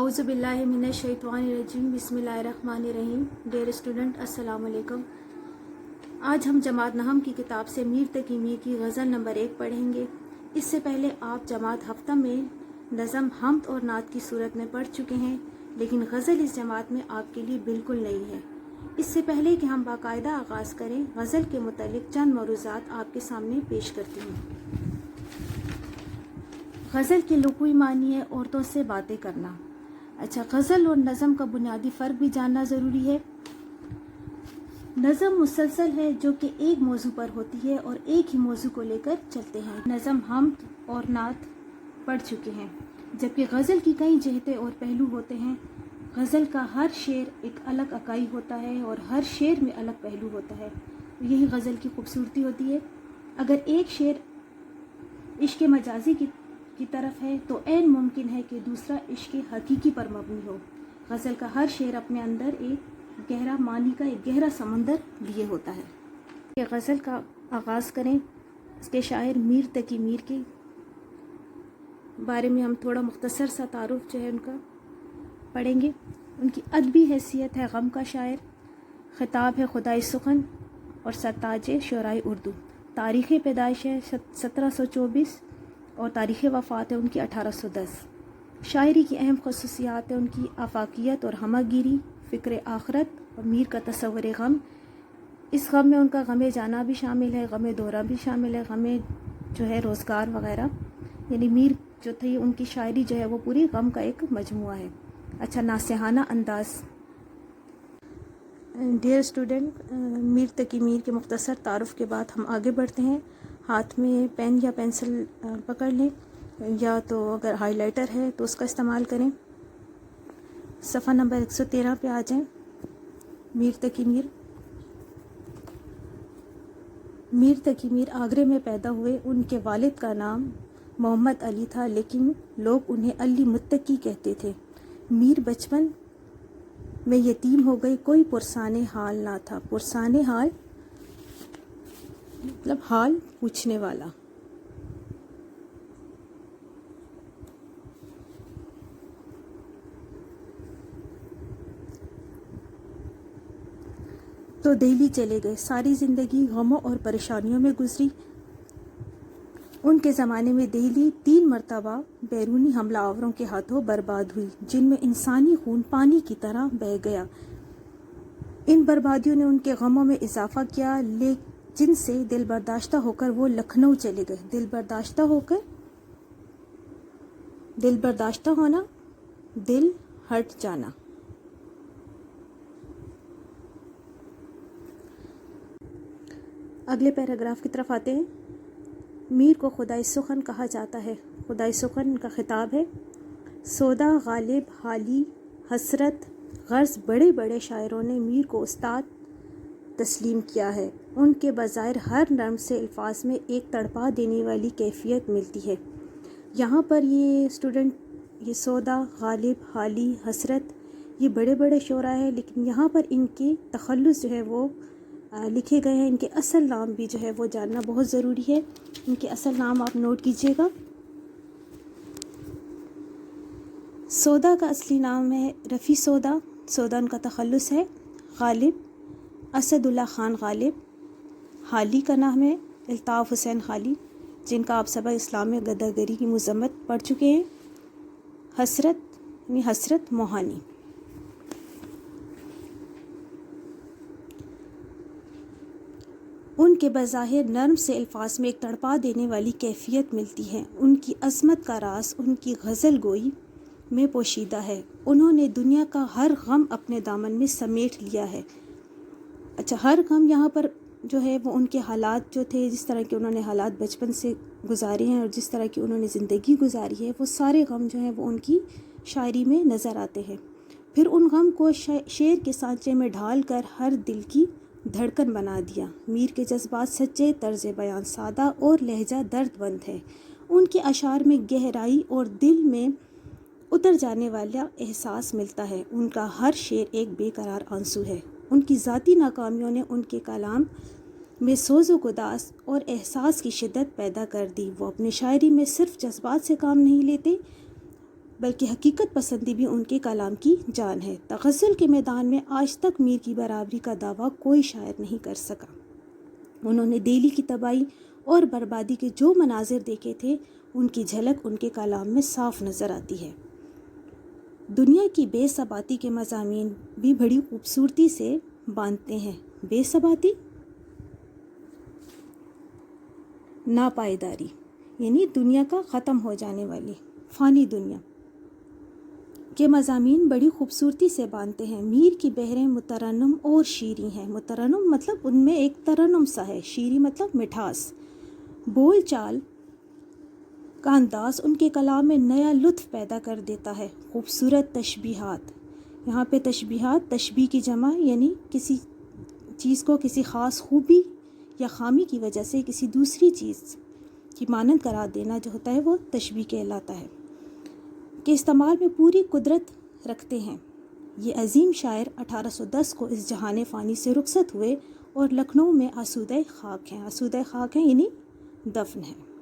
आऊज़ु बिल्लाहि मिनश शैतानिर रजीम बिस्मिल्लाहिर्रहमानिर्रहीम। Dear student, अस्सलाम वालेकुम। आज हम जमात नहम की किताब से मीर तकी मीर की गज़ल नंबर 1 पढ़ेंगे। इससे पहले आप जमात हफ्ता में नज़म हम्द और नात की सूरत में पढ़ चुके हैं, लेकिन गज़ल इस जमात में आपके लिए बिल्कुल नई है। इससे पहले कि हम बाकायदा आगाज़ करें, गज़ल के मुतालिक चंद मौरूज़ात आपके सामने पेश करती हूँ। गज़ल के लुग़वी मानी है औरतों से बातें करना। अच्छा, गज़ल और नज़म का बुनियादी फ़र्क भी जानना ज़रूरी है। नज़म मुसलसल है जो कि एक मौजू पर होती है और एक ही मौजू को लेकर चलते हैं। नज़म हम्द और नात पढ़ चुके हैं, जबकि गज़ल की कई जहतें और पहलू होते हैं। गज़ल का हर शेर एक अलग अकाई होता है और हर शेर में अलग पहलू होता है। यही गज़ल की खूबसूरती होती है। अगर एक शेर इश्क़ मजाजी की तरफ है तो ऐन मुमकिन है कि दूसरा इश्क़ हकीकी पर मबनी हो। गज़ल का हर शेर अपने अंदर एक गहरा मानी का एक गहरा समंदर लिए होता है। ये गज़ल का आगाज़ करें। इसके शायर मीर तकी मीर के बारे में हम थोड़ा मुख्तसर सा तारुफ जो है उनका पढ़ेंगे। उनकी अदबी हैसियत है गम का शायर, ख़िताब है खुदाई सुखन और सरताज शुराए उर्दू। तारीख़ पैदाइश है 1724 और तारीख़ वफ़ात है उनकी 1810। शायरी की अहम ख़ुसूसियात है उनकी आफाकियत और हमागिरी, फ़िक्र आखरत और मीर का तसव्वुर गम। इस गम में उनका गमे जाना भी शामिल है, गमे दोहरा भी शामिल है, गमे जो है रोज़गार वग़ैरह। यानी मीर जो थी उनकी शायरी जो है वो पूरी गम का एक मजमुआ है। अच्छा, नासिहाना अंदाज़। डियर स्टूडेंट, मीर तकी मीर के मुख्तसर तारुफ़ के बाद हम आगे बढ़ते हैं। हाथ में पेन या पेंसिल पकड़ लें, या तो अगर हाइलाइटर है तो उसका इस्तेमाल करें। सफ़ा नंबर 113 पे आ जाएं। मीर तकी मीर। मीर तकी मीर आगरे में पैदा हुए। उनके वालिद का नाम मोहम्मद अली था, लेकिन लोग उन्हें अली मुत्तकी कहते थे। मीर बचपन में यतीम हो गई। कोई पुरसाने हाल ना था। पुरसाने हाल मतलब हाल पूछने वाला। तो दिल्ली चले गए। सारी ज़िंदगी गमों और परेशानियों में गुजरी। उनके ज़माने में दिल्ली 3 मरतबा बैरूनी हमलावरों के हाथों बर्बाद हुई, जिनमें इंसानी खून पानी की तरह बह गया। इन बर्बादियों ने उनके गमों में इजाफा किया, जिनसे दिल बर्दाश्ता होकर वो लखनऊ चले गए। दिल बर्दाश्ता होना, दिल हट जाना। अगले पैराग्राफ की तरफ आते हैं। मीर को खुदाई सुखन कहा जाता है। खुदाई सुखन का खिताब है। सौदा, गालिब, हाली, हसरत, गर्ज बड़े बड़े शायरों ने मीर को उस्ताद तस्लीम किया है। उनके बज़ाहिर हर नर्म से अल्फाज में एक तड़पा देने वाली कैफियत मिलती है। यहाँ पर ये स्टूडेंट, ये सौदा, गालिब, हाली, हसरत, ये बड़े बड़े शोरा है, लेकिन यहाँ पर इनके तखल्लुस जो है वो लिखे गए हैं। इनके असल नाम भी जो है वो जानना बहुत ज़रूरी है। इनके असल नाम आप नोट कीजिएगा। सौदा का असली नाम है रफ़ी सौदा। सौदा उनका तखल्लुस है। गालिब असदुल्ला ख़ान गालिब। हाली का नाम है अल्ताफ़ हुसैन हाली, जिनका आप सबक इस्लाम में गद्दारी की मज़म्मत पढ़ चुके हैं। हसरत यानी हसरत मोहानी। उनके बज़ाहिर नर्म से अल्फाज में एक तड़पा देने वाली कैफियत मिलती है। उनकी अज़मत का राज उनकी गज़ल गोई में पोशीदा है। उन्होंने दुनिया का हर गम अपने दामन में समेट लिया है। अच्छा, हर गम यहाँ पर जो है वो उनके हालात जो थे, जिस तरह के उन्होंने हालात बचपन से गुजारे हैं और जिस तरह की उन्होंने ज़िंदगी गुजारी है, वो सारे गम जो हैं वो उनकी शायरी में नज़र आते हैं। फिर उन गम को शेर के सांचे में ढाल कर हर दिल की धड़कन बना दिया। मीर के जज्बात सच्चे, तर्ज बयान सादा और लहजा दर्दमंद है। उनके अशार में गहराई और दिल में उतर जाने वाला एहसास मिलता है। उनका हर शेर एक बेकरार आंसू है। उनकी ज़ाती नाकामियों ने उनके कलाम में सोज़ो गुदास और एहसास की शिद्दत पैदा कर दी। वो अपनी शायरी में सिर्फ जज्बात से काम नहीं लेते, بلکہ حقیقت پسندی بھی ان کے کلام کی جان ہے۔ تغزل کے میدان میں آج تک میر کی برابری کا دعویٰ کوئی شاعر نہیں کر سکا۔ انہوں نے دہلی کی تباہی اور بربادی کے جو مناظر دیکھے تھے ان کی جھلک ان کے کلام میں صاف نظر آتی ہے۔ دنیا کی بے ثباتی کے مضامین بھی بڑی خوبصورتی سے باندھتے ہیں۔ بے ثباتی، ناپائیداری، یعنی دنیا کا ختم ہو جانے والی فانی دنیا کے مضامین بڑی خوبصورتی سے باندھتے ہیں۔ میر کی بحریں مترنم اور شیریں ہیں۔ مترنم مطلب ان میں ایک ترنم سا ہے، شیریں مطلب مٹھاس۔ بول چال کا انداز ان کے کلام میں نیا لطف پیدا کر دیتا ہے۔ خوبصورت تشبیہات، یہاں پہ تشبیہات تشبیہ کی جمع، یعنی کسی چیز کو کسی خاص خوبی یا خامی کی وجہ سے کسی دوسری چیز کی مانند قرار دینا جو ہوتا ہے وہ تشبیہ کہلاتا ہے، کے استعمال میں پوری قدرت رکھتے ہیں۔ یہ عظیم شاعر 1810 کو اس جہان فانی سے رخصت ہوئے اور لکھنؤ میں آسودہ خاک ہیں۔ آسودہ خاک ہیں یعنی دفن ہیں۔